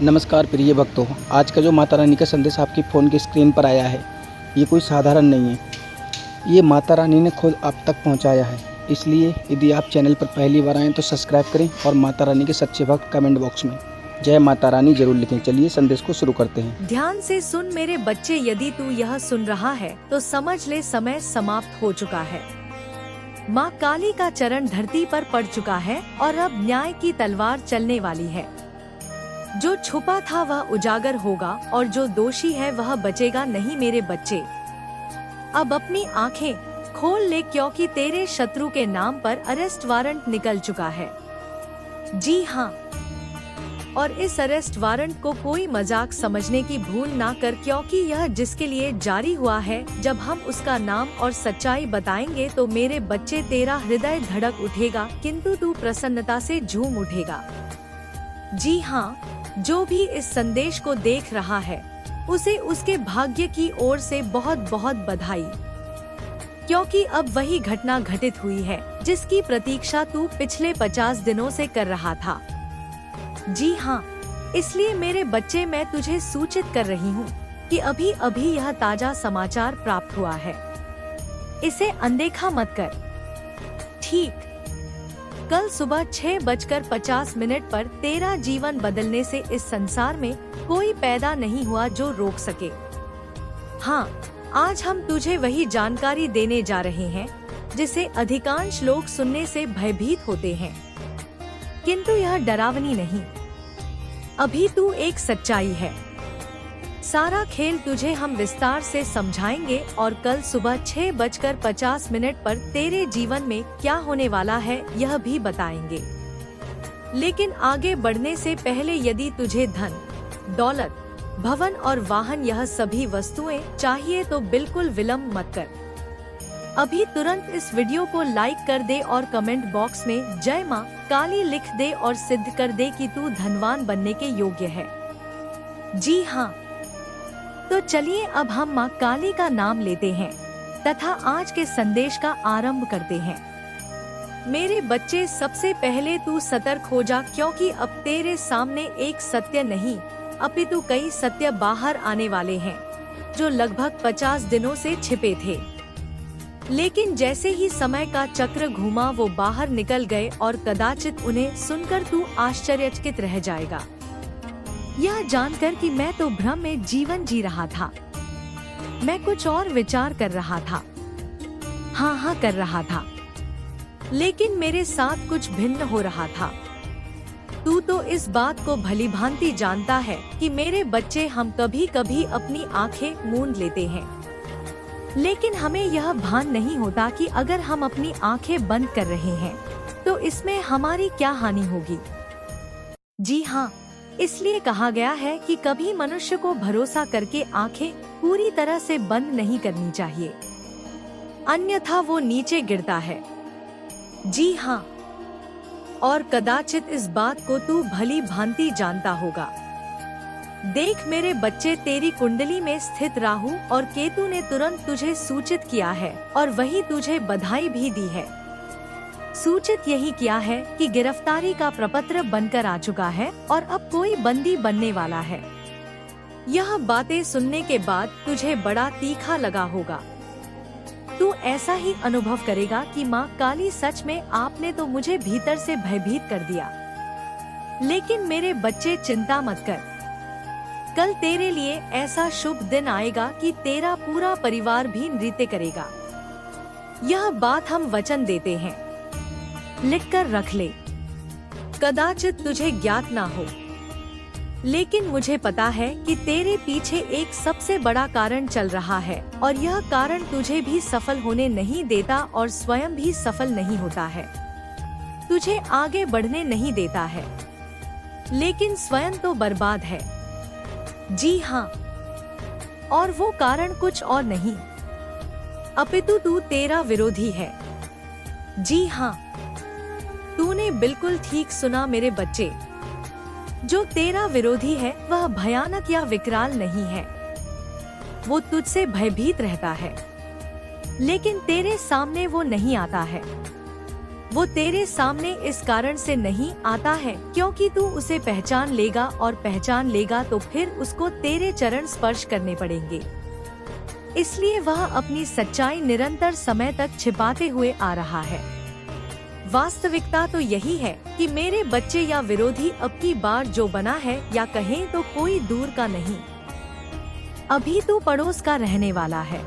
नमस्कार प्रिय भक्तों, आज का जो माता रानी का संदेश आपकी फ़ोन की स्क्रीन पर आया है, ये कोई साधारण नहीं है। ये माता रानी ने खुद आप तक पहुंचाया है। इसलिए यदि आप चैनल पर पहली बार आएँ तो सब्सक्राइब करें और माता रानी के सच्चे भक्त कमेंट बॉक्स में जय माता रानी जरूर लिखें। चलिए संदेश को शुरू करते हैं। ध्यान से सुन मेरे बच्चे, यदि तू यह सुन रहा है तो समझ ले समय समाप्त हो चुका है। माँ काली का चरण धरती पर पड़ चुका है और अब न्याय की तलवार चलने वाली है। जो छुपा था वह उजागर होगा और जो दोषी है वह बचेगा नहीं। मेरे बच्चे, अब अपनी आंखें खोल ले, क्योंकि तेरे शत्रु के नाम पर अरेस्ट वारंट निकल चुका है। जी हाँ, और इस अरेस्ट वारंट को कोई मजाक समझने की भूल ना कर, क्योंकि यह जिसके लिए जारी हुआ है, जब हम उसका नाम और सच्चाई बताएंगे तो मेरे बच्चे तेरा हृदय धड़क उठेगा, किंतु तू प्रसन्नता से झूम उठेगा। जी हाँ, जो भी इस संदेश को देख रहा है उसे उसके भाग्य की ओर से बहुत बहुत बधाई, क्योंकि अब वही घटना घटित हुई है जिसकी प्रतीक्षा तू पिछले 50 दिनों से कर रहा था। जी हाँ, इसलिए मेरे बच्चे मैं तुझे सूचित कर रही हूँ कि अभी अभी यह ताजा समाचार प्राप्त हुआ है। इसे अनदेखा मत कर। ठीक कल सुबह 6:50 पर तेरा जीवन बदलने से इस संसार में कोई पैदा नहीं हुआ जो रोक सके। हाँ, आज हम तुझे वही जानकारी देने जा रहे हैं जिसे अधिकांश लोग सुनने से भयभीत होते हैं, किंतु यह डरावनी नहीं। अभी तू एक सच्चाई है। सारा खेल तुझे हम विस्तार से समझाएंगे और कल सुबह 6:50 पर तेरे जीवन में क्या होने वाला है यह भी बताएंगे। लेकिन आगे बढ़ने से पहले यदि तुझे धन, दौलत, भवन और वाहन यह सभी वस्तुएं चाहिए तो बिल्कुल विलंब मत कर। अभी तुरंत इस वीडियो को लाइक कर दे और कमेंट बॉक्स में जय माँ काली लिख दे और सिद्ध कर दे कि तू धनवान बनने के योग्य है। जी हाँ, तो चलिए अब हम माँ काली का नाम लेते हैं तथा आज के संदेश का आरंभ करते हैं। मेरे बच्चे, सबसे पहले तू सतर्क हो जा, क्योंकि अब तेरे सामने एक सत्य नहीं अपितु कई सत्य बाहर आने वाले हैं जो लगभग 50 दिनों से छिपे थे। लेकिन जैसे ही समय का चक्र घूमा वो बाहर निकल गए और कदाचित उन्हें सुनकर तू आश्चर्यचकित रह जाएगा, यह जानकर कि मैं तो भ्रम में जीवन जी रहा था। मैं कुछ और विचार कर रहा था, हाँ कर रहा था, लेकिन मेरे साथ कुछ भिन्न हो रहा था। तू तो इस बात को भलीभांति जानता है कि मेरे बच्चे, हम कभी कभी अपनी आंखें मूंद लेते हैं, लेकिन हमें यह भान नहीं होता कि अगर हम अपनी आंखें बंद कर रहे हैं तो इसमें हमारी क्या हानि होगी। जी हाँ, इसलिए कहा गया है कि कभी मनुष्य को भरोसा करके आंखें पूरी तरह से बंद नहीं करनी चाहिए, अन्यथा वो नीचे गिरता है। जी हाँ, और कदाचित इस बात को तू भली भांति जानता होगा। देख मेरे बच्चे, तेरी कुंडली में स्थित राहु और केतु ने तुरंत तुझे सूचित किया है और वही तुझे बधाई भी दी है। सूचित यही किया है कि गिरफ्तारी का प्रपत्र बनकर आ चुका है और अब कोई बंदी बनने वाला है। यह बातें सुनने के बाद तुझे बड़ा तीखा लगा होगा। तू ऐसा ही अनुभव करेगा कि माँ काली, सच में आपने तो मुझे भीतर से भयभीत कर दिया। लेकिन मेरे बच्चे, चिंता मत कर। कल तेरे लिए ऐसा शुभ दिन आएगा कि तेरा पूरा परिवार भी नृत्य करेगा। यह बात हम वचन देते हैं, लिख कर रख ले। कदाचित तुझे ज्ञात ना हो, लेकिन मुझे पता है कि तेरे पीछे एक सबसे बड़ा कारण चल रहा है और यह कारण तुझे भी सफल होने नहीं देता और स्वयं भी सफल नहीं होता है। तुझे आगे बढ़ने नहीं देता है, लेकिन स्वयं तो बर्बाद है। जी हाँ, और वो कारण कुछ और नहीं अपितु तू तेरा विरोधी है। जी हाँ, तूने बिल्कुल ठीक सुना मेरे बच्चे। जो तेरा विरोधी है वह भयानक या विकराल नहीं है, वो तुझसे भयभीत रहता है, लेकिन तेरे सामने वो नहीं आता है। वो तेरे सामने इस कारण से नहीं आता है क्योंकि तू उसे पहचान लेगा, और पहचान लेगा तो फिर उसको तेरे चरण स्पर्श करने पड़ेंगे। इसलिए वह अपनी सच्चाई निरंतर समय तक छिपाते हुए आ रहा है। वास्तविकता तो यही है कि मेरे बच्चे या विरोधी अब की बार जो बना है, या कहें तो कोई दूर का नहीं, अभी तू पड़ोस का रहने वाला है।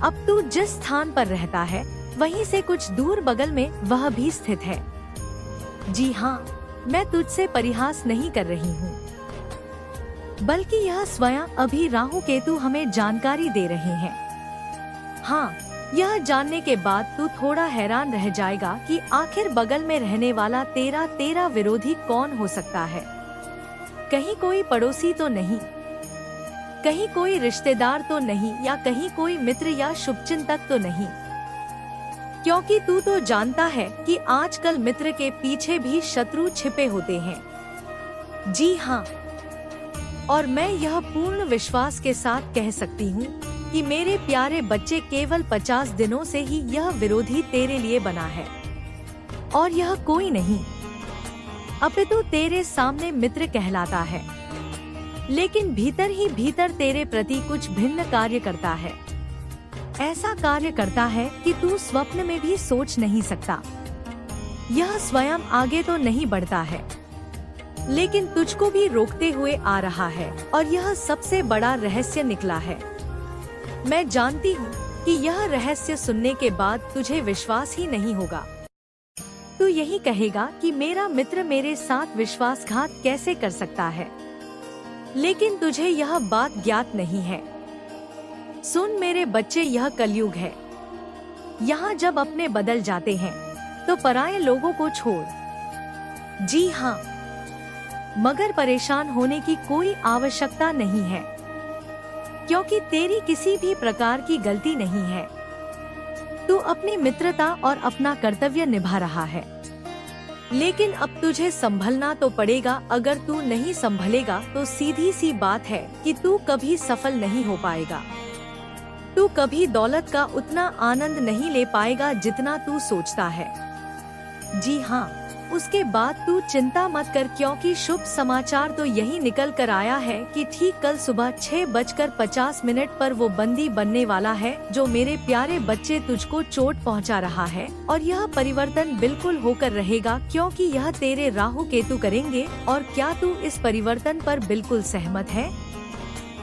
अब तू जिस स्थान पर रहता है वहीं से कुछ दूर बगल में वह भी स्थित है। जी हाँ, मैं तुझसे परिहास नहीं कर रही हूँ, बल्कि यह स्वयं अभी राहु केतु हमें जानकारी दे रहे हैं। हाँ, यह जानने के बाद तू थोड़ा हैरान रह जाएगा कि आखिर बगल में रहने वाला तेरा विरोधी कौन हो सकता है। कहीं कोई पड़ोसी तो नहीं, कहीं कोई रिश्तेदार तो नहीं, या कहीं कोई मित्र या शुभचिंतक तो नहीं, क्योंकि तू तो जानता है कि आजकल मित्र के पीछे भी शत्रु छिपे होते हैं। जी हाँ, और मैं यह पूर्ण विश्वास के साथ कह सकती हूँ कि मेरे प्यारे बच्चे, केवल 50 दिनों से ही यह विरोधी तेरे लिए बना है, और यह कोई नहीं अपितु तेरे सामने मित्र कहलाता है, लेकिन भीतर ही भीतर तेरे प्रति कुछ भिन्न कार्य करता है। ऐसा कार्य करता है कि तू स्वप्न में भी सोच नहीं सकता। यह स्वयं आगे तो नहीं बढ़ता है, लेकिन तुझको भी रोकते हुए आ रहा है, और यह सबसे बड़ा रहस्य निकला है। मैं जानती हूँ कि यह रहस्य सुनने के बाद तुझे विश्वास ही नहीं होगा। तू यही कहेगा कि मेरा मित्र मेरे साथ विश्वासघात कैसे कर सकता है, लेकिन तुझे यह बात ज्ञात नहीं है। सुन मेरे बच्चे, यह कलयुग है। यहाँ जब अपने बदल जाते हैं तो पराये लोगों को छोड़। जी हाँ, मगर परेशान होने की कोई आवश्यकता नहीं है, क्योंकि तेरी किसी भी प्रकार की गलती नहीं है। तू अपनी मित्रता और अपना कर्तव्य निभा रहा है, लेकिन अब तुझे संभलना तो पड़ेगा। अगर तू नहीं संभलेगा तो सीधी सी बात है कि तू कभी सफल नहीं हो पाएगा। तू कभी दौलत का उतना आनंद नहीं ले पाएगा जितना तू सोचता है। जी हाँ, उसके बाद तू चिंता मत कर, क्योंकि शुभ समाचार तो यही निकल कर आया है कि ठीक कल सुबह 6:50 पर वो बंदी बनने वाला है जो मेरे प्यारे बच्चे तुझको चोट पहुंचा रहा है। और यह परिवर्तन बिल्कुल होकर रहेगा, क्योंकि यह तेरे राहु केतु करेंगे। और क्या तू इस परिवर्तन पर बिल्कुल सहमत है?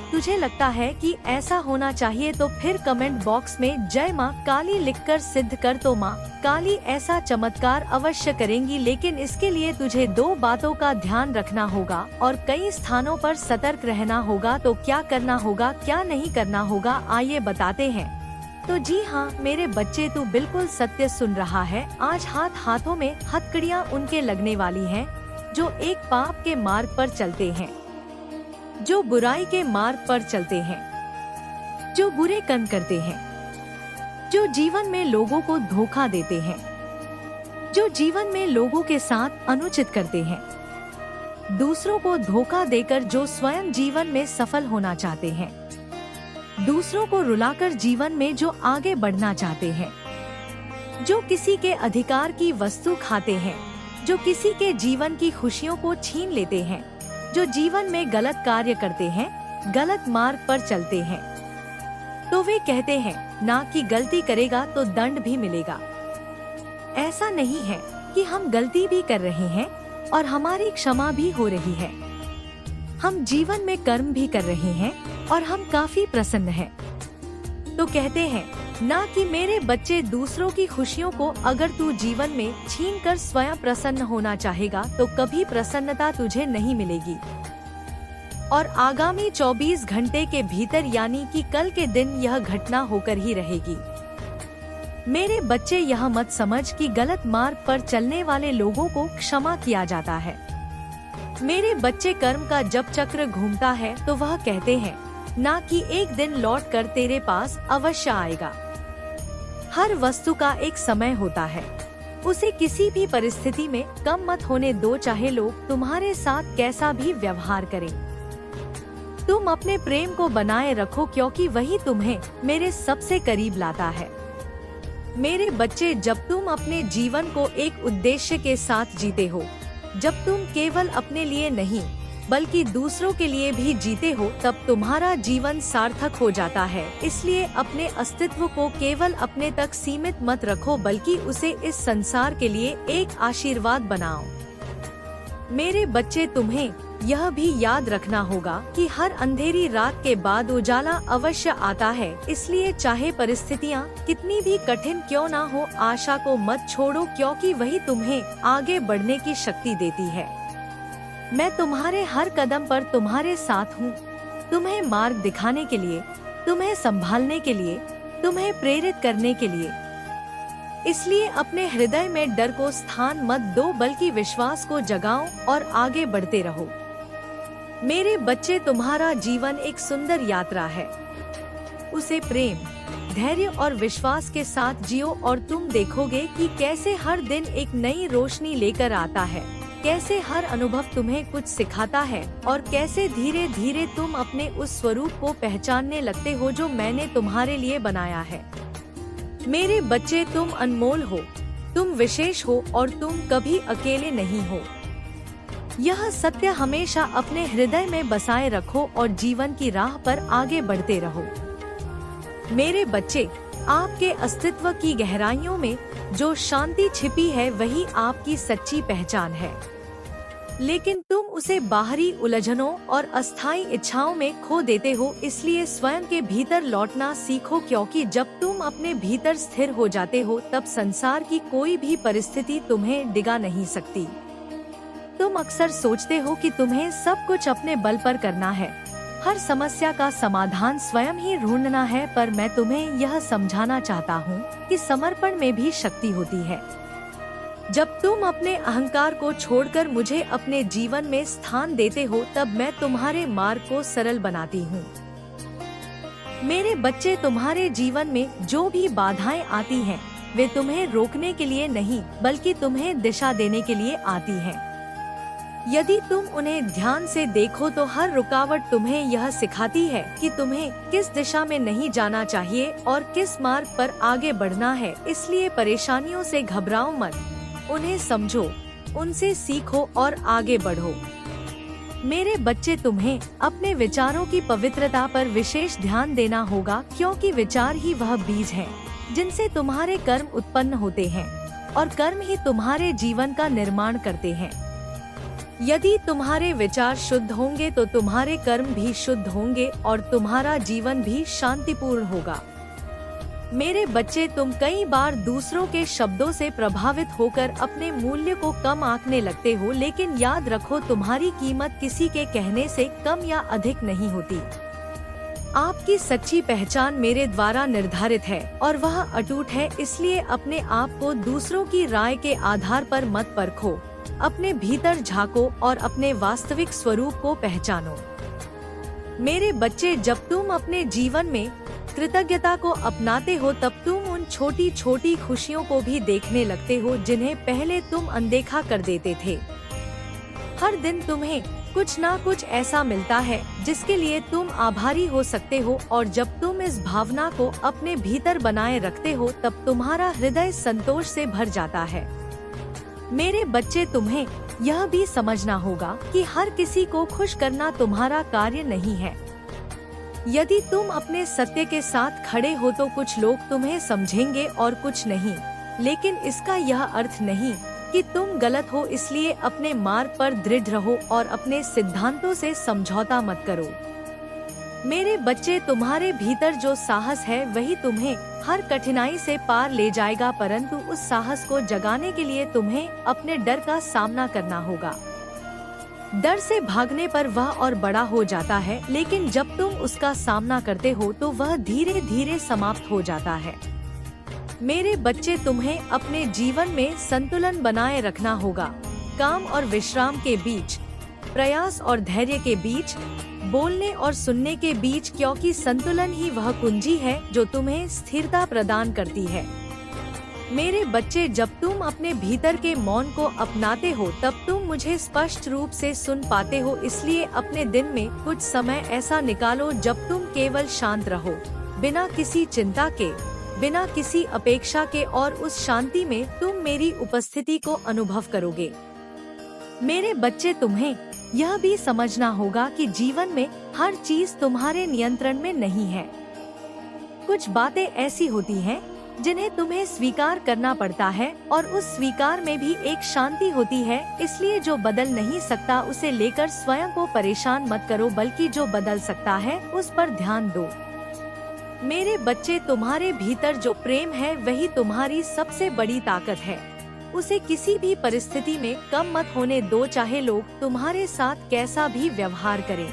तुझे लगता है कि ऐसा होना चाहिए तो फिर कमेंट बॉक्स में जय माँ काली लिखकर सिद्ध कर। तो माँ काली ऐसा चमत्कार अवश्य करेंगी, लेकिन इसके लिए तुझे 2 बातों का ध्यान रखना होगा और कई स्थानों पर सतर्क रहना होगा। तो क्या करना होगा, क्या नहीं करना होगा, आइए बताते हैं। तो जी हाँ मेरे बच्चे, तू बिल्कुल सत्य सुन रहा है। आज हाथों में हथकड़ियाँ उनके लगने वाली हैं जो एक पाप के मार्ग पर चलते हैं, जो बुराई के मार्ग पर चलते हैं, जो बुरे कर्म करते हैं, जो जीवन में लोगों को धोखा देते हैं, जो जीवन में लोगों के साथ अनुचित करते हैं, दूसरों को धोखा देकर जो स्वयं जीवन में सफल होना चाहते हैं, दूसरों को रुलाकर जीवन में जो आगे बढ़ना चाहते हैं, जो किसी के अधिकार की वस्तु खाते हैं, जो किसी के जीवन की खुशियों को छीन लेते हैं, जो जीवन में गलत कार्य करते हैं, गलत मार्ग पर चलते हैं, तो वे कहते हैं ना कि गलती करेगा तो दंड भी मिलेगा। ऐसा नहीं है कि हम गलती भी कर रहे हैं और हमारी क्षमा भी हो रही है। हम जीवन में कर्म भी कर रहे हैं और हम काफी प्रसन्न हैं। तो कहते हैं ना कि मेरे बच्चे, दूसरों की खुशियों को अगर तू जीवन में छीनकर स्वयं प्रसन्न होना चाहेगा तो कभी प्रसन्नता तुझे नहीं मिलेगी। और आगामी 24 घंटे के भीतर यानी कि कल के दिन यह घटना होकर ही रहेगी। मेरे बच्चे, यह मत समझ कि गलत मार्ग पर चलने वाले लोगों को क्षमा किया जाता है। मेरे बच्चे, कर्म का जब चक्र घूमता है तो वह कहते हैं ना कि एक दिन लौट कर तेरे पास अवश्य आएगा। हर वस्तु का एक समय होता है, उसे किसी भी परिस्थिति में कम मत होने दो, चाहे लोग तुम्हारे साथ कैसा भी व्यवहार करें। तुम अपने प्रेम को बनाए रखो, क्योंकि वही तुम्हें मेरे सबसे करीब लाता है। मेरे बच्चे, जब तुम अपने जीवन को एक उद्देश्य के साथ जीते हो, जब तुम केवल अपने लिए नहीं बल्कि दूसरों के लिए भी जीते हो, तब तुम्हारा जीवन सार्थक हो जाता है। इसलिए अपने अस्तित्व को केवल अपने तक सीमित मत रखो, बल्कि उसे इस संसार के लिए एक आशीर्वाद बनाओ। मेरे बच्चे, तुम्हें यह भी याद रखना होगा कि हर अंधेरी रात के बाद उजाला अवश्य आता है। इसलिए चाहे परिस्थितियाँ कितनी भी कठिन क्यों ना हो, आशा को मत छोड़ो, क्योंकि वही तुम्हें आगे बढ़ने की शक्ति देती है। मैं तुम्हारे हर कदम पर तुम्हारे साथ हूँ, तुम्हें मार्ग दिखाने के लिए, तुम्हें संभालने के लिए, तुम्हें प्रेरित करने के लिए। इसलिए अपने हृदय में डर को स्थान मत दो, बल्कि विश्वास को जगाओ और आगे बढ़ते रहो। मेरे बच्चे, तुम्हारा जीवन एक सुंदर यात्रा है। उसे प्रेम, धैर्य और विश्वास के साथ जियो और तुम देखोगे कि कैसे हर दिन एक नई रोशनी लेकर आता है, कैसे हर अनुभव तुम्हें कुछ सिखाता है और कैसे धीरे धीरे तुम अपने उस स्वरूप को पहचानने लगते हो जो मैंने तुम्हारे लिए बनाया है। मेरे बच्चे, तुम अनमोल हो, तुम विशेष हो और तुम कभी अकेले नहीं हो। यह सत्य हमेशा अपने हृदय में बसाए रखो और जीवन की राह पर आगे बढ़ते रहो। मेरे बच्चे, आपके अस्तित्व की गहराइयों में जो शांति छिपी है वही आपकी सच्ची पहचान है। लेकिन तुम उसे बाहरी उलझनों और अस्थायी इच्छाओं में खो देते हो। इसलिए स्वयं के भीतर लौटना सीखो, क्योंकि जब तुम अपने भीतर स्थिर हो जाते हो तब संसार की कोई भी परिस्थिति तुम्हें डिगा नहीं सकती। तुम अक्सर सोचते हो कि तुम्हें सब कुछ अपने बल पर करना है, हर समस्या का समाधान स्वयं ही ढूंढना है, पर मैं तुम्हें यह समझाना चाहता हूँ कि समर्पण में भी शक्ति होती है। जब तुम अपने अहंकार को छोड़कर मुझे अपने जीवन में स्थान देते हो, तब मैं तुम्हारे मार्ग को सरल बनाती हूँ। मेरे बच्चे, तुम्हारे जीवन में जो भी बाधाएं आती हैं, वे तुम्हें रोकने के लिए नहीं बल्कि तुम्हें दिशा देने के लिए आती हैं। यदि तुम उन्हें ध्यान से देखो तो हर रुकावट तुम्हें यह सिखाती है कि तुम्हें किस दिशा में नहीं जाना चाहिए और किस मार्ग पर आगे बढ़ना है। इसलिए परेशानियों से घबराओ मत, उन्हें समझो, उनसे सीखो और आगे बढ़ो। मेरे बच्चे, तुम्हें अपने विचारों की पवित्रता पर विशेष ध्यान देना होगा, क्योंकि विचार ही वह बीज हैं जिनसे तुम्हारे कर्म उत्पन्न होते हैं और कर्म ही तुम्हारे जीवन का निर्माण करते हैं। यदि तुम्हारे विचार शुद्ध होंगे तो तुम्हारे कर्म भी शुद्ध होंगे और तुम्हारा जीवन भी शांतिपूर्ण होगा। मेरे बच्चे, तुम कई बार दूसरों के शब्दों से प्रभावित होकर अपने मूल्य को कम आंकने लगते हो, लेकिन याद रखो, तुम्हारी कीमत किसी के कहने से कम या अधिक नहीं होती। आपकी सच्ची पहचान मेरे द्वारा निर्धारित है और वह अटूट है। इसलिए अपने आप को दूसरों की राय के आधार पर मत परखो, अपने भीतर झांको और अपने वास्तविक स्वरूप को पहचानो। मेरे बच्चे, जब तुम अपने जीवन में कृतज्ञता को अपनाते हो तब तुम उन छोटी छोटी खुशियों को भी देखने लगते हो जिन्हें पहले तुम अनदेखा कर देते थे। हर दिन तुम्हें कुछ ना कुछ ऐसा मिलता है जिसके लिए तुम आभारी हो सकते हो, और जब तुम इस भावना को अपने भीतर बनाए रखते हो तब तुम्हारा हृदय संतोष से भर जाता है। मेरे बच्चे, तुम्हें यह भी समझना होगा कि हर किसी को खुश करना तुम्हारा कार्य नहीं है। यदि तुम अपने सत्य के साथ खड़े हो तो कुछ लोग तुम्हें समझेंगे और कुछ नहीं, लेकिन इसका यह अर्थ नहीं कि तुम गलत हो। इसलिए अपने मार्ग पर दृढ़ रहो और अपने सिद्धांतों से समझौता मत करो। मेरे बच्चे, तुम्हारे भीतर जो साहस है वही तुम्हें हर कठिनाई से पार ले जाएगा, परंतु उस साहस को जगाने के लिए तुम्हें अपने डर का सामना करना होगा। डर से भागने पर वह और बड़ा हो जाता है, लेकिन जब तुम उसका सामना करते हो तो वह धीरे धीरे समाप्त हो जाता है। मेरे बच्चे, तुम्हें अपने जीवन में संतुलन बनाए रखना होगा। काम और विश्राम के बीच, प्रयास और धैर्य के बीच, बोलने और सुनने के बीच, क्योंकि संतुलन ही वह कुंजी है जो तुम्हें स्थिरता प्रदान करती है। मेरे बच्चे, जब तुम अपने भीतर के मौन को अपनाते हो तब तुम मुझे स्पष्ट रूप से सुन पाते हो। इसलिए अपने दिन में कुछ समय ऐसा निकालो जब तुम केवल शांत रहो, बिना किसी चिंता के, बिना किसी अपेक्षा के, और उस शांति में तुम मेरी उपस्थिति को अनुभव करोगे। मेरे बच्चे, तुम्हें यह भी समझना होगा कि जीवन में हर चीज तुम्हारे नियंत्रण में नहीं है। कुछ बातें ऐसी होती हैं जिन्हें तुम्हें स्वीकार करना पड़ता है, और उस स्वीकार में भी एक शांति होती है। इसलिए जो बदल नहीं सकता उसे लेकर स्वयं को परेशान मत करो, बल्कि जो बदल सकता है उस पर ध्यान दो। मेरे बच्चे, तुम्हारे भीतर जो प्रेम है वही तुम्हारी सबसे बड़ी ताकत है। उसे किसी भी परिस्थिति में कम मत होने दो, चाहे लोग तुम्हारे साथ कैसा भी व्यवहार करें।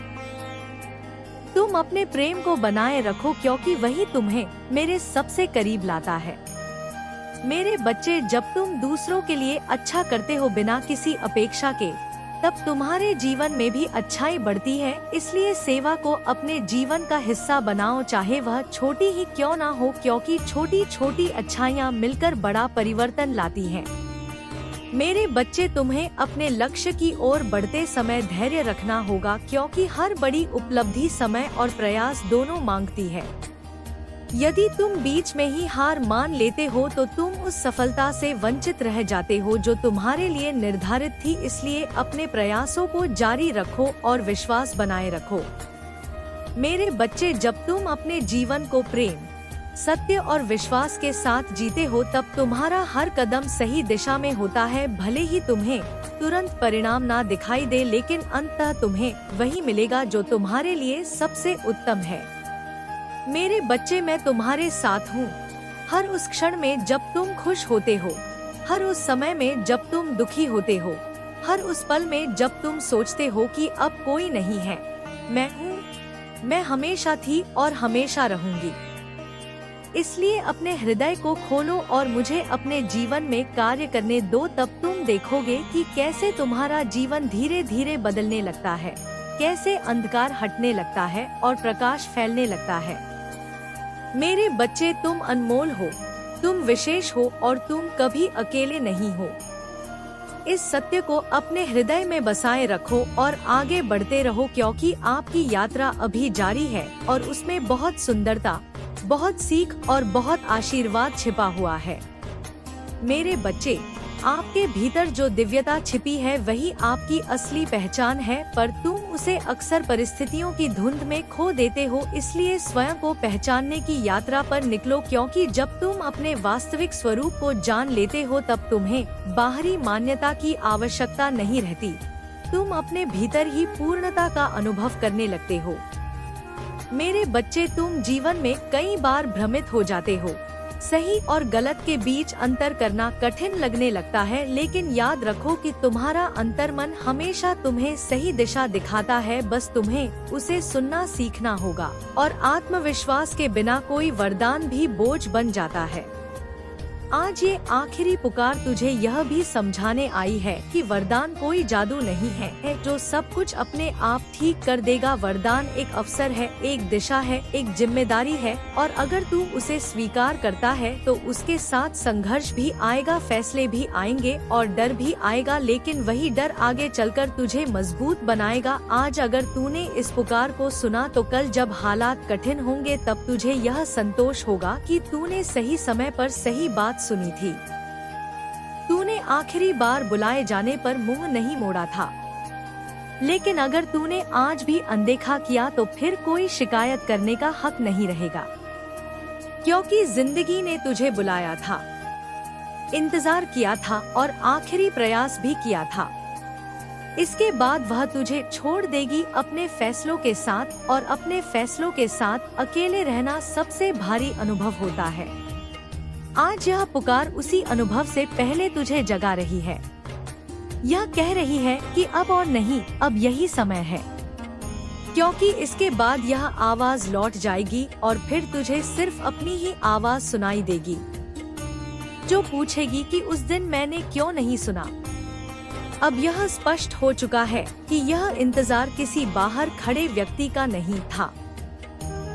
तुम अपने प्रेम को बनाए रखो, क्योंकि वही तुम्हें मेरे सबसे करीब लाता है। मेरे बच्चे, जब तुम दूसरों के लिए अच्छा करते हो बिना किसी अपेक्षा के, तब तुम्हारे जीवन में भी अच्छाई बढ़ती है। इसलिए सेवा को अपने जीवन का हिस्सा बनाओ, चाहे वह छोटी ही क्यों ना हो, क्योंकि छोटी छोटी अच्छाइयाँ मिलकर बड़ा परिवर्तन लाती हैं। मेरे बच्चे, तुम्हें अपने लक्ष्य की ओर बढ़ते समय धैर्य रखना होगा, क्योंकि हर बड़ी उपलब्धि समय और प्रयास दोनों मांगती है। यदि तुम बीच में ही हार मान लेते हो तो तुम उस सफलता से वंचित रह जाते हो जो तुम्हारे लिए निर्धारित थी। इसलिए अपने प्रयासों को जारी रखो और विश्वास बनाए रखो। मेरे बच्चे, जब तुम अपने जीवन को प्रेम, सत्य और विश्वास के साथ जीते हो, तब तुम्हारा हर कदम सही दिशा में होता है। भले ही तुम्हें तुरंत परिणाम ना दिखाई दे, लेकिन अंततः तुम्हें वही मिलेगा जो तुम्हारे लिए सबसे उत्तम है। मेरे बच्चे, मैं तुम्हारे साथ हूँ। हर उस क्षण में जब तुम खुश होते हो, हर उस समय में जब तुम दुखी होते हो, हर उस पल में जब तुम सोचते हो कि अब कोई नहीं है, मैं हूँ। मैं हमेशा थी और हमेशा रहूंगी। इसलिए अपने हृदय को खोलो और मुझे अपने जीवन में कार्य करने दो। तब तुम देखोगे कि कैसे तुम्हारा जीवन धीरे धीरे बदलने लगता है, कैसे अंधकार हटने लगता है और प्रकाश फैलने लगता है। मेरे बच्चे, तुम अनमोल हो, तुम विशेष हो और तुम कभी अकेले नहीं हो। इस सत्य को अपने हृदय में बसाए रखो और आगे बढ़ते रहो, क्योंकि आपकी यात्रा अभी जारी है और उसमें बहुत सुंदरता, बहुत सीख और बहुत आशीर्वाद छिपा हुआ है। मेरे बच्चे, आपके भीतर जो दिव्यता छिपी है वही आपकी असली पहचान है, पर तुम उसे अक्सर परिस्थितियों की धुंध में खो देते हो। इसलिए स्वयं को पहचानने की यात्रा पर निकलो, क्योंकि जब तुम अपने वास्तविक स्वरूप को जान लेते हो तब तुम्हें बाहरी मान्यता की आवश्यकता नहीं रहती। तुम अपने भीतर ही पूर्णता का अनुभव करने लगते हो। मेरे बच्चे, तुम जीवन में कई बार भ्रमित हो जाते हो। सही और गलत के बीच अंतर करना कठिन लगने लगता है, लेकिन याद रखो कि तुम्हारा अंतर्मन हमेशा तुम्हें सही दिशा दिखाता है। बस तुम्हें उसे सुनना सीखना होगा, और आत्मविश्वास के बिना कोई वरदान भी बोझ बन जाता है। आज ये आखिरी पुकार तुझे यह भी समझाने आई है कि वरदान कोई जादू नहीं है जो सब कुछ अपने आप ठीक कर देगा। वरदान एक अवसर है, एक दिशा है, एक जिम्मेदारी है, और अगर तू उसे स्वीकार करता है तो उसके साथ संघर्ष भी आएगा, फैसले भी आएंगे और डर भी आएगा, लेकिन वही डर आगे चलकर तुझे मजबूत बनाएगा। आज अगर तूने इस पुकार को सुना तो कल जब हालात कठिन होंगे तब तुझे यह संतोष होगा कि तूने सही समय पर सही बात सुनी थी। तूने आखिरी बार बुलाए जाने पर मुंह नहीं मोड़ा था, लेकिन अगर तूने आज भी अनदेखा किया तो फिर कोई शिकायत करने का हक नहीं रहेगा, क्योंकि जिंदगी ने तुझे बुलाया था, इंतजार किया था और आखिरी प्रयास भी किया था। इसके बाद वह तुझे छोड़ देगी अपने फैसलों के साथ, और अपने फैसलों के साथ अकेले रहना सबसे भारी अनुभव होता है। आज यह पुकार उसी अनुभव से पहले तुझे जगा रही है। यह कह रही है कि अब और नहीं, अब यही समय है, क्योंकि इसके बाद यह आवाज लौट जाएगी और फिर तुझे सिर्फ अपनी ही आवाज सुनाई देगी, जो पूछेगी कि उस दिन मैंने क्यों नहीं सुना। अब यह स्पष्ट हो चुका है कि यह इंतजार किसी बाहर खड़े व्यक्ति का नहीं था,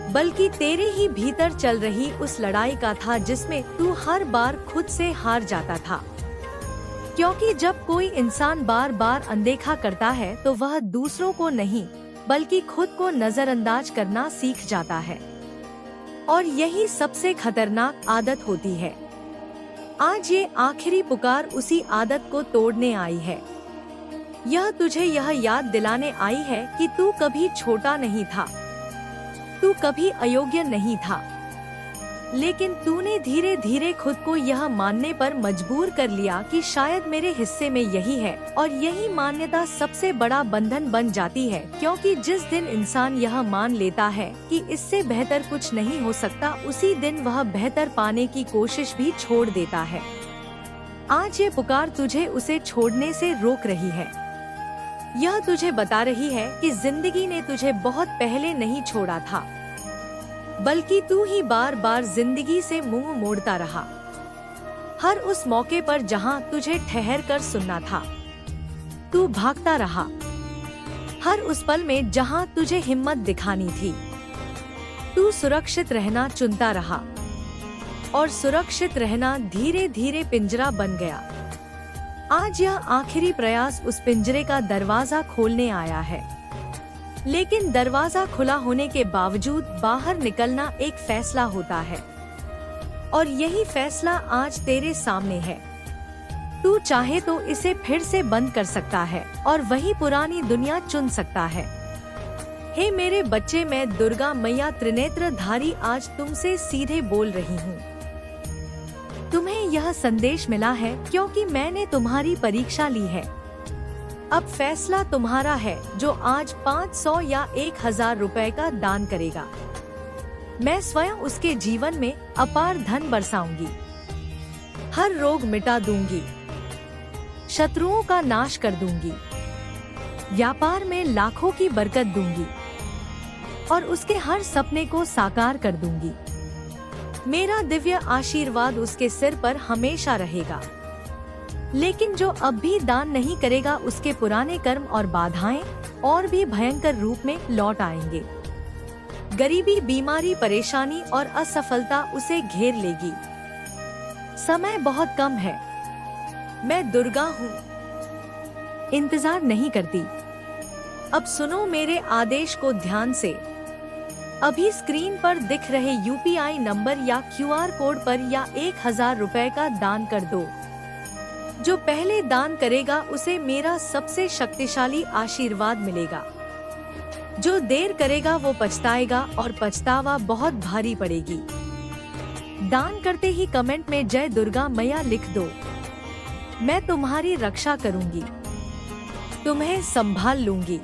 बल्कि तेरे ही भीतर चल रही उस लड़ाई का था जिसमें तू हर बार खुद से हार जाता था। क्योंकि जब कोई इंसान बार बार अनदेखा करता है तो वह दूसरों को नहीं बल्कि खुद को नजरअंदाज करना सीख जाता है। और यही सबसे खतरनाक आदत होती है। आज ये आखिरी पुकार उसी आदत को तोड़ने आई है। यह तुझे यह याद दिलाने आई है कि तू कभी छोटा नहीं था, तू कभी अयोग्य नहीं था, लेकिन तूने धीरे धीरे खुद को यह मानने पर मजबूर कर लिया कि शायद मेरे हिस्से में यही है, और यही मान्यता सबसे बड़ा बंधन बन जाती है। क्योंकि जिस दिन इंसान यह मान लेता है कि इससे बेहतर कुछ नहीं हो सकता, उसी दिन वह बेहतर पाने की कोशिश भी छोड़ देता है। आज ये पुकार तुझे उसे छोड़ने से रोक रही है। यह तुझे बता रही है कि जिंदगी ने तुझे बहुत पहले नहीं छोड़ा था, बल्कि तू ही बार बार जिंदगी से मुंह मोड़ता रहा। हर उस मौके पर जहां तुझे ठहर कर सुनना था, तू भागता रहा। हर उस पल में जहां तुझे हिम्मत दिखानी थी, तू सुरक्षित रहना चुनता रहा। और सुरक्षित रहना धीरे धीरे पिंजरा बन गया। आज यह आखिरी प्रयास उस पिंजरे का दरवाजा खोलने आया है। लेकिन दरवाजा खुला होने के बावजूद बाहर निकलना एक फैसला होता है, और यही फैसला आज तेरे सामने है। तू चाहे तो इसे फिर से बंद कर सकता है और वही पुरानी दुनिया चुन सकता है। हे मेरे बच्चे, मैं दुर्गा मैया त्रिनेत्रधारी आज तुमसे सीधे बोल रही हूँ। तुम्हें यह संदेश मिला है क्योंकि मैंने तुम्हारी परीक्षा ली है। अब फैसला तुम्हारा है, जो आज 500 या 1000 रुपए का दान करेगा। मैं स्वयं उसके जीवन में अपार धन बरसाऊंगी, हर रोग मिटा दूंगी, शत्रुओं का नाश कर दूंगी, व्यापार में लाखों की बरकत दूंगी और उसके हर सपने को साकार कर दूंगी। मेरा दिव्य आशीर्वाद उसके सिर पर हमेशा रहेगा। लेकिन जो अब भी दान नहीं करेगा, उसके पुराने कर्म और बाधाएं और भी भयंकर रूप में लौट आएंगे। गरीबी, बीमारी, परेशानी और असफलता उसे घेर लेगी। समय बहुत कम है। मैं दुर्गा हूँ, इंतजार नहीं करती। अब सुनो मेरे आदेश को ध्यान से। अभी स्क्रीन पर दिख रहे UPI नंबर या QR कोड पर या 1000 रुपए का दान कर दो। जो पहले दान करेगा उसे मेरा सबसे शक्तिशाली आशीर्वाद मिलेगा। जो देर करेगा वो पछताएगा और पछतावा बहुत भारी पड़ेगी। दान करते ही कमेंट में जय दुर्गा मैया लिख दो। मैं तुम्हारी रक्षा करूंगी, तुम्हें संभाल लूंगी।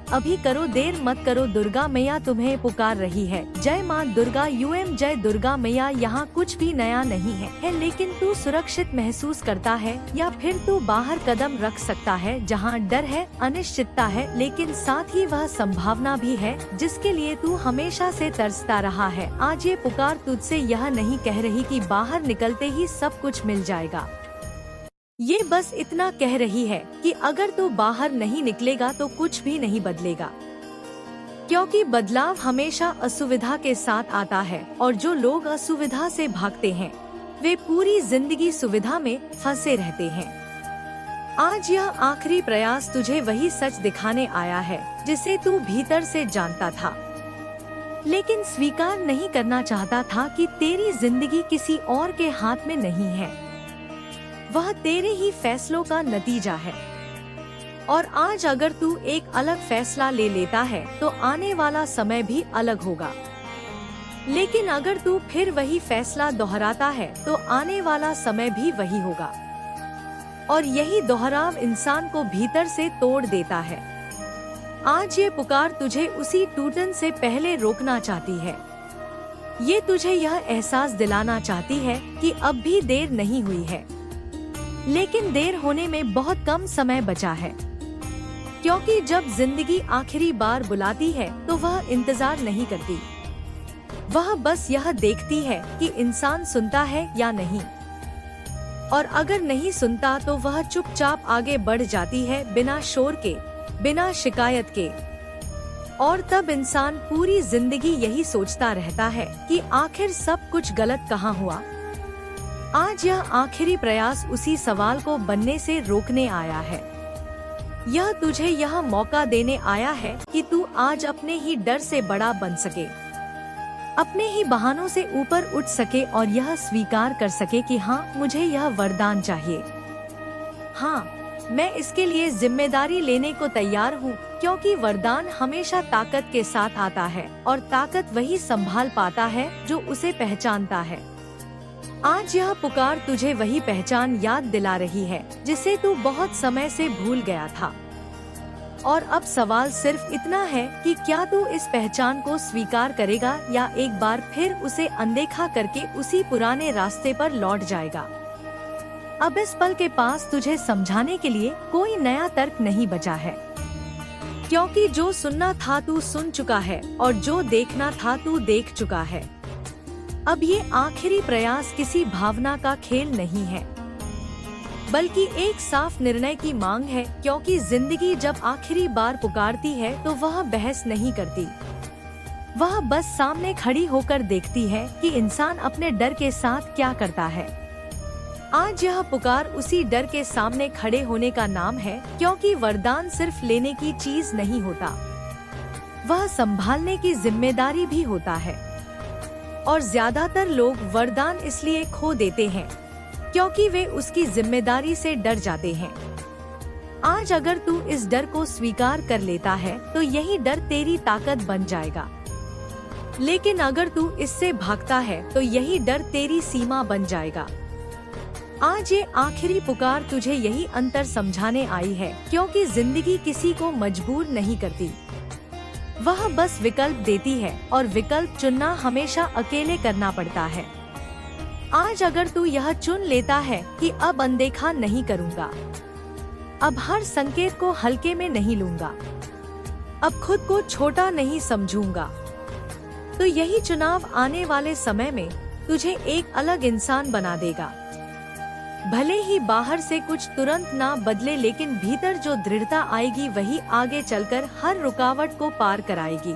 अभी करो, देर मत करो, दुर्गा मैया तुम्हें पुकार रही है। जय माँ दुर्गा। जय दुर्गा मैया। यहाँ कुछ भी नया नहीं है, लेकिन तू सुरक्षित महसूस करता है या फिर तू बाहर कदम रख सकता है जहाँ डर है, अनिश्चितता है, लेकिन साथ ही वह संभावना भी है जिसके लिए तू हमेशा से तरसता रहा है। आज ये पुकार तुझसे यह नहीं कह रही कि बाहर निकलते ही सब कुछ मिल जाएगा। ये बस इतना कह रही है कि अगर तू बाहर नहीं निकलेगा तो कुछ भी नहीं बदलेगा, क्योंकि बदलाव हमेशा असुविधा के साथ आता है और जो लोग असुविधा से भागते हैं वे पूरी जिंदगी सुविधा में फंसे रहते हैं। आज यह आखिरी प्रयास तुझे वही सच दिखाने आया है जिसे तू भीतर से जानता था, लेकिन स्वीकार नहीं करना चाहता था कि तेरी जिंदगी किसी और के हाथ में नहीं है। वह तेरे ही फैसलों का नतीजा है। और आज अगर तू एक अलग फैसला ले लेता है तो आने वाला समय भी अलग होगा। लेकिन अगर तू फिर वही फैसला दोहराता है तो आने वाला समय भी वही होगा। और यही दोहराव इंसान को भीतर से तोड़ देता है। आज ये पुकार तुझे उसी टूटन से पहले रोकना चाहती है। ये तुझे यह एहसास दिलाना चाहती है कि अब भी देर नहीं हुई है, लेकिन देर होने में बहुत कम समय बचा है। क्योंकि जब जिंदगी आखिरी बार बुलाती है तो वह इंतजार नहीं करती, वह बस यह देखती है कि इंसान सुनता है या नहीं। और अगर नहीं सुनता तो वह चुपचाप आगे बढ़ जाती है, बिना शोर के, बिना शिकायत के। और तब इंसान पूरी जिंदगी यही सोचता रहता है कि आखिर सब कुछ गलत कहाँ हुआ। आज यह आखिरी प्रयास उसी सवाल को बनने से रोकने आया है। यह तुझे यह मौका देने आया है कि तू आज अपने ही डर से बड़ा बन सके, अपने ही बहानों से ऊपर उठ सके और यह स्वीकार कर सके कि हाँ, मुझे यह वरदान चाहिए। हाँ, मैं इसके लिए जिम्मेदारी लेने को तैयार हूँ, क्योंकि वरदान हमेशा ताकत के साथ आता है और ताकत वही संभाल पाता है जो उसे पहचानता है। आज यह पुकार तुझे वही पहचान याद दिला रही है जिसे तू बहुत समय से भूल गया था। और अब सवाल सिर्फ इतना है कि क्या तू इस पहचान को स्वीकार करेगा या एक बार फिर उसे अनदेखा करके उसी पुराने रास्ते पर लौट जाएगा। अब इस पल के पास तुझे समझाने के लिए कोई नया तर्क नहीं बचा है, क्योंकि जो सुनना था तू सुन चुका है और जो देखना था तू देख चुका है। अब ये आखिरी प्रयास किसी भावना का खेल नहीं है, बल्कि एक साफ निर्णय की मांग है, क्योंकि जिंदगी जब आखिरी बार पुकारती है तो वह बहस नहीं करती। वह बस सामने खड़ी होकर देखती है कि इंसान अपने डर के साथ क्या करता है। आज यह पुकार उसी डर के सामने खड़े होने का नाम है, क्योंकि वरदान सिर्फ लेने की चीज नहीं होता, वह संभालने की जिम्मेदारी भी होता है। और ज्यादातर लोग वरदान इसलिए खो देते हैं क्योंकि वे उसकी जिम्मेदारी से डर जाते हैं। आज अगर तू इस डर को स्वीकार कर लेता है तो यही डर तेरी ताकत बन जाएगा, लेकिन अगर तू इससे भागता है तो यही डर तेरी सीमा बन जाएगा। आज ये आखिरी पुकार तुझे यही अंतर समझाने आई है, क्योंकि जिंदगी किसी को मजबूर नहीं करती, वह बस विकल्प देती है और विकल्प चुनना हमेशा अकेले करना पड़ता है। आज अगर तू यह चुन लेता है कि अब अनदेखा नहीं करूँगा, अब हर संकेत को हल्के में नहीं लूंगा, अब खुद को छोटा नहीं समझूंगा, तो यही चुनाव आने वाले समय में तुझे एक अलग इंसान बना देगा। भले ही बाहर से कुछ तुरंत ना बदले, लेकिन भीतर जो दृढ़ता आएगी वही आगे चलकर हर रुकावट को पार कराएगी।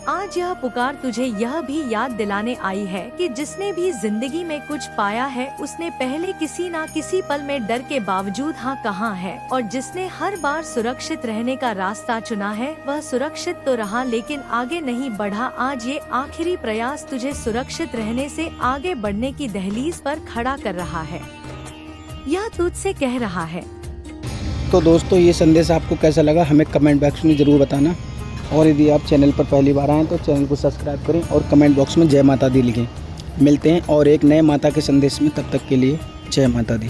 आज यह पुकार तुझे यह भी याद दिलाने आई है कि जिसने भी जिंदगी में कुछ पाया है उसने पहले किसी ना किसी पल में डर के बावजूद हाँ कहा है, और जिसने हर बार सुरक्षित रहने का रास्ता चुना है वह सुरक्षित तो रहा लेकिन आगे नहीं बढ़ा। आज ये आखिरी प्रयास तुझे सुरक्षित रहने से आगे बढ़ने की दहलीज पर खड़ा कर रहा है, यह तुझसे कह रहा है। तो दोस्तों, ये संदेश आपको कैसा लगा हमें कमेंट बॉक्स में ज़रूर बताना, और यदि आप चैनल पर पहली बार आएँ तो चैनल को सब्सक्राइब करें और कमेंट बॉक्स में जय माता दी लिखें। मिलते हैं और एक नए माता के संदेश में, तब तक के लिए जय माता दी।